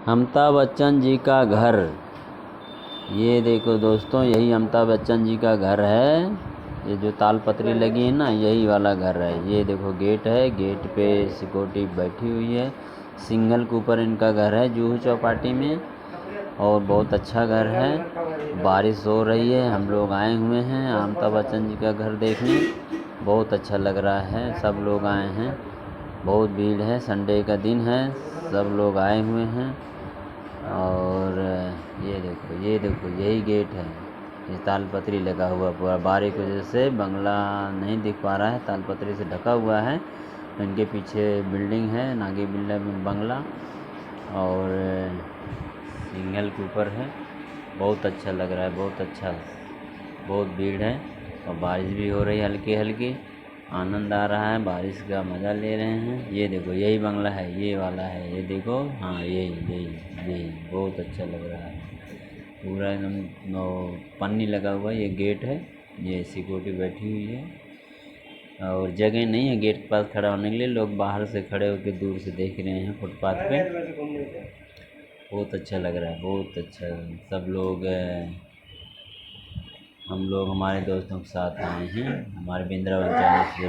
अमिताभ बच्चन जी का घर। ये देखो दोस्तों, यही अमिताभ बच्चन जी का घर है। ये जो तालपत्री लगी है ना, यही वाला घर है। ये देखो गेट है, गेट पे सिक्योरिटी बैठी हुई है। सिंगल के ऊपर इनका घर है जूहू चौपाटी में, और बहुत अच्छा घर है। बारिश हो रही है, हम लोग आए हुए हैं अमिताभ बच्चन जी का घर देखने। बहुत अच्छा लग रहा है, सब लोग आए हैं, बहुत भीड़ है, संडे का दिन है, सब लोग आए हुए हैं। और ये देखो यही गेट है। ये तालपत्री लगा हुआ पूरा, बारिश की वजह से बंगला नहीं दिख पा रहा है, तालपत्री से ढका हुआ है। इनके पीछे बिल्डिंग है, नागी बिल्ला बंगला, और सिंगल के ऊपर है। बहुत अच्छा लग रहा है, बहुत अच्छा। बहुत भीड़ है और बारिश भी हो रही है हल्की हल्की। आनंद आ रहा है, बारिश का मज़ा ले रहे हैं। ये देखो यही बंगला है, ये वाला है, ये देखो, हाँ यही बहुत अच्छा लग रहा है। पूरा एकदम पन्नी लगा हुआ है। ये गेट है, ये सिक्योरिटी बैठी हुई है, और जगह नहीं है गेट के पास खड़ा होने के लिए। लोग बाहर से खड़े होकर दूर से देख रहे हैं फुटपाथ पे। बहुत अच्छा लग रहा है, बहुत अच्छा। सब लोग हम लोग हमारे दोस्तों के साथ आए हैं, हमारे वृंदावन चैनल से।